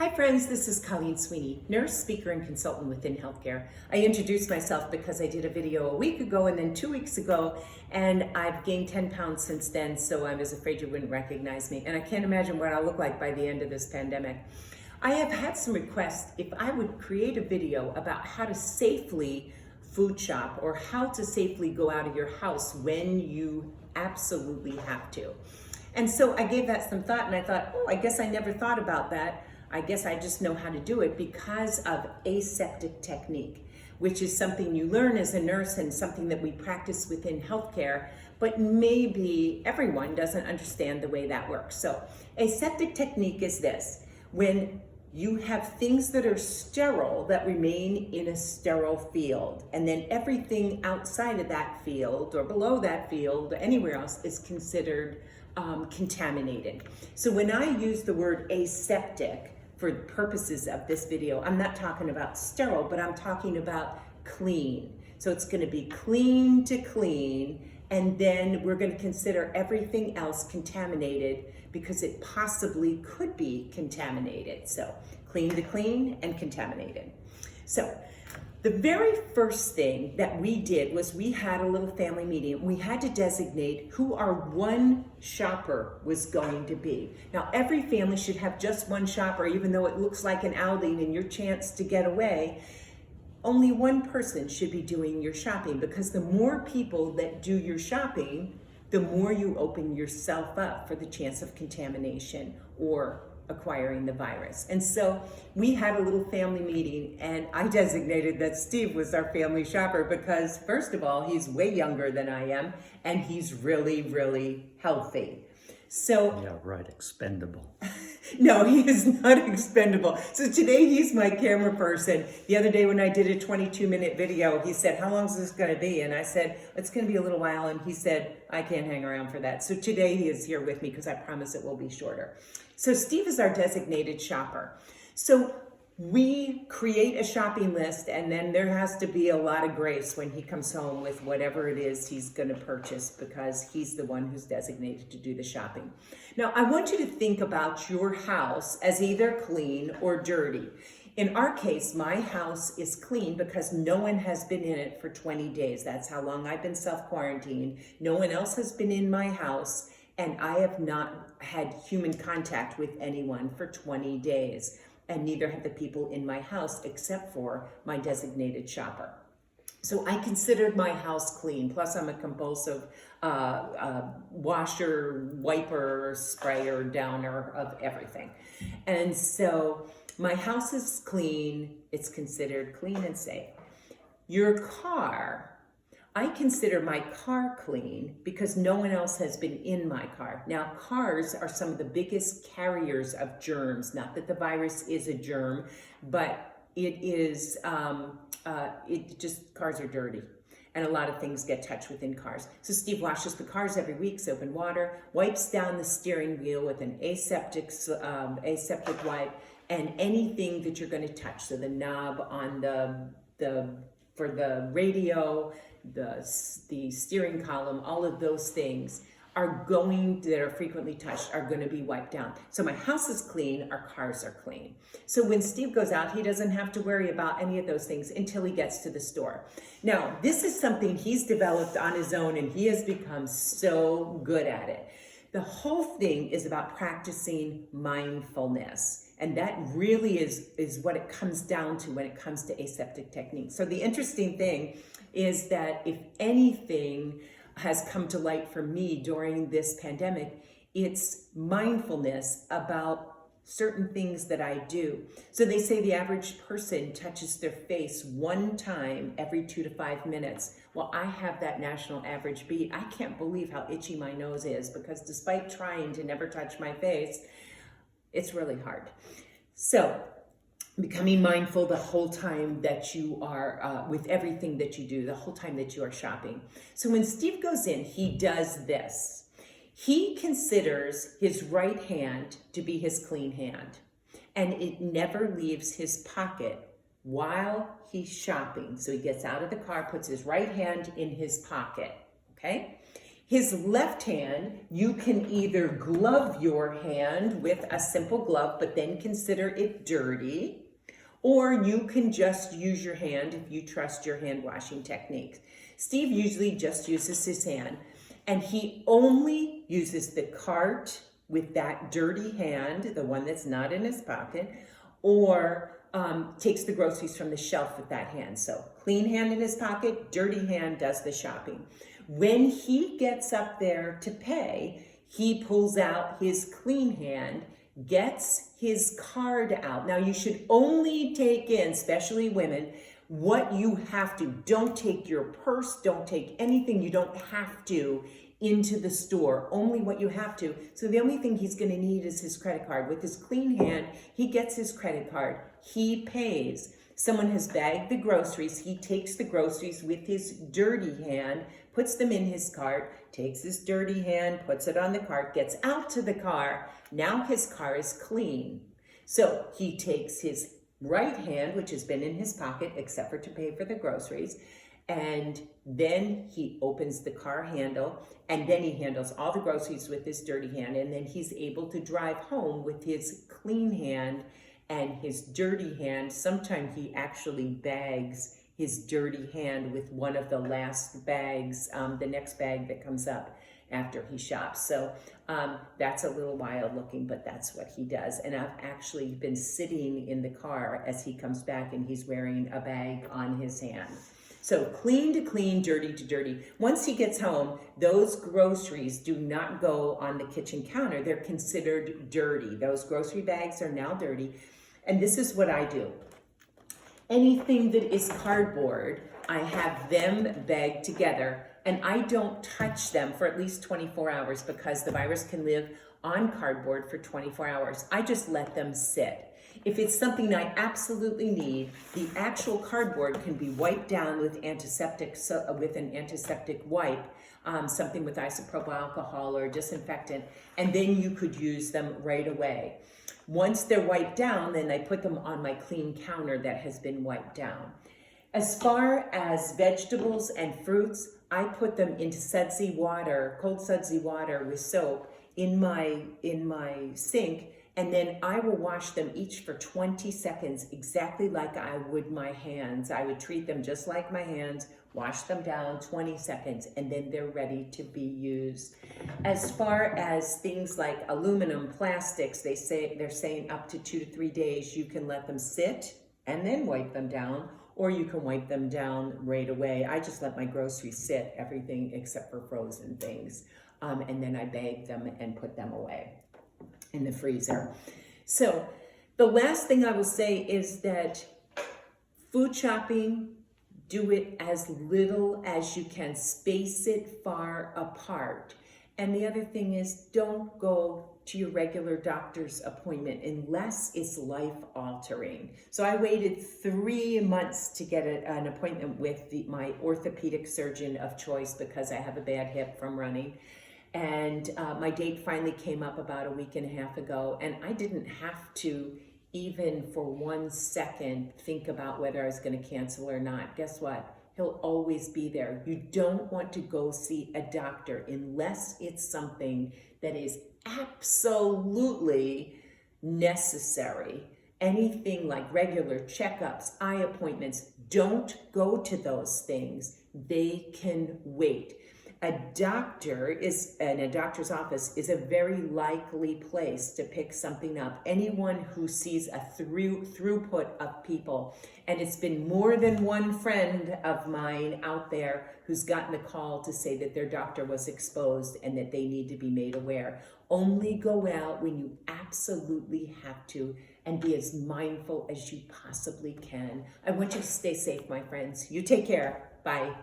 Hi friends, this is Colleen Sweeney, nurse, speaker, and consultant within healthcare. I introduced myself because I did a video a week ago and then 2 weeks ago, and I've gained 10 pounds since then, so I was afraid you wouldn't recognize me. And I can't imagine what I'll look like by the end of this pandemic. I have had some requests if I would create a video about how to safely food shop or how to safely go out of your house when you absolutely have to. And so I gave that some thought and I thought, I guess I never thought about that. I guess I just know how to do it because of aseptic technique, which is something you learn as a nurse and something that we practice within healthcare, but maybe everyone doesn't understand the way that works. So aseptic technique is this: when you have things that are sterile that remain in a sterile field, and then everything outside of that field or below that field or anywhere else is considered contaminated. So when I use the word aseptic for purposes of this video, I'm not talking about sterile, but I'm talking about clean. So it's going to be clean to clean, and then we're going to consider everything else contaminated because it possibly could be contaminated. So clean to clean and contaminated. So the very first thing that we did was we had a little family meeting. We had to designate who our one shopper was going to be. Now, every family should have just one shopper, even though it looks like an outing and your chance to get away. Only one person should be doing your shopping, because the more people that do your shopping, the more you open yourself up for the chance of contamination or acquiring the virus. And so we had a little family meeting, and I designated that Steve was our family shopper because, first of all, he's way younger than I am, and he's really, really healthy. So yeah, right, expendable. No, he is not expendable. So today he's my camera person. The other day when I did a 22-minute video, he said, "How long is this going to be?" And I said, "It's going to be a little while." And he said, "I can't hang around for that." So today he is here with me because I promise it will be shorter. So Steve is our designated shopper. So we create a shopping list, and then there has to be a lot of grace when he comes home with whatever it is he's going to purchase, because he's the one who's designated to do the shopping. Now, I want you to think about your house as either clean or dirty. In our case, my house is clean because no one has been in it for 20 days. That's how long I've been self-quarantined. No one else has been in my house, and I have not had human contact with anyone for 20 days. And neither have the people in my house except for my designated shopper. So I considered my house clean. Plus I'm a compulsive washer, wiper, sprayer, downer of everything. And so my house is clean. It's considered clean and safe. Your car, I consider my car clean because no one else has been in my car. Now, cars are some of the biggest carriers of germs. Not that the virus is a germ, but it is, cars are dirty. And a lot of things get touched within cars. So Steve washes the cars every week, soap and water, wipes down the steering wheel with an aseptic wipe, and anything that you're going to touch. So the knob on for the radio, the steering column, all of those things that are frequently touched are going to be wiped down. So my house is clean, our cars are clean. So when Steve goes out, he doesn't have to worry about any of those things until he gets to the store. Now, this is something he's developed on his own, and he has become so good at it. The whole thing is about practicing mindfulness. And that really is what it comes down to when it comes to aseptic technique. So the interesting thing is that if anything has come to light for me during this pandemic, it's mindfulness about certain things that I do. So they say the average person touches their face one time every 2 to 5 minutes. Well, I have that national average beat. I can't believe how itchy my nose is, because despite trying to never touch my face, it's really hard. So becoming mindful the whole time that you are, with everything that you do, the whole time that you are shopping. So when Steve goes in, he does this. He considers his right hand to be his clean hand, and it never leaves his pocket while he's shopping. So he gets out of the car, puts his right hand in his pocket, okay? His left hand, you can either glove your hand with a simple glove, but then consider it dirty, or you can just use your hand if you trust your hand washing techniques. Steve usually just uses his hand, and he only uses the cart with that dirty hand, the one that's not in his pocket, or takes the groceries from the shelf with that hand. So clean hand in his pocket, dirty hand does the shopping. When he gets up there to pay, he pulls out his clean hand, gets his card out. Now you should only take in, especially women, what you have to. Don't take your purse, don't take anything you don't have to into the store, only what you have to. So the only thing he's gonna need is his credit card. With his clean hand, he gets his credit card, he pays. Someone has bagged the groceries, he takes the groceries with his dirty hand, puts them in his cart, takes his dirty hand, puts it on the cart, gets out to the car. Now his car is clean. So he takes his right hand, which has been in his pocket, except for to pay for the groceries, and then he opens the car handle, and then he handles all the groceries with his dirty hand, and then he's able to drive home with his clean hand and his dirty hand. Sometimes he actually bags his dirty hand with one of the last bags, the next bag that comes up after he shops. So that's a little wild looking, but that's what he does. And I've actually been sitting in the car as he comes back and he's wearing a bag on his hand. So clean to clean, dirty to dirty. Once he gets home, those groceries do not go on the kitchen counter. They're considered dirty. Those grocery bags are now dirty. And this is what I do. Anything that is cardboard, I have them bagged together, and I don't touch them for at least 24 hours because the virus can live on cardboard for 24 hours. I just let them sit. If it's something I absolutely need, the actual cardboard can be wiped down with antiseptic, with an antiseptic wipe, something with isopropyl alcohol or disinfectant, and then you could use them right away. Once they're wiped down, then I put them on my clean counter that has been wiped down. As far as vegetables and fruits, I put them into sudsy water, cold sudsy water with soap in my sink, and then I will wash them each for 20 seconds, exactly like I would my hands. I would treat them just like my hands, wash them down 20 seconds, and then they're ready to be used. As far as things like aluminum, plastics, they're saying up to 2 to 3 days you can let them sit and then wipe them down, or you can wipe them down right away. I just let my groceries sit, everything except for frozen things, and then I bag them and put them away in the freezer. So the last thing I will say is that food shopping, do it as little as you can, space it far apart. And the other thing is, don't go to your regular doctor's appointment unless it's life-altering. So I waited 3 months to get an appointment with my orthopedic surgeon of choice because I have a bad hip from running. And my date finally came up about a week and a half ago, and I didn't have to even for 1 second think about whether I was going to cancel or not. Guess what? He'll always be there. You don't want to go see a doctor unless it's something that is absolutely necessary. Anything like regular checkups, eye appointments, don't go to those things. They can wait. A doctor and a doctor's office is a very likely place to pick something up. Anyone who sees a throughput of people, and it's been more than one friend of mine out there who's gotten a call to say that their doctor was exposed and that they need to be made aware. Only go out when you absolutely have to, and be as mindful as you possibly can. I want you to stay safe, my friends. You take care. Bye.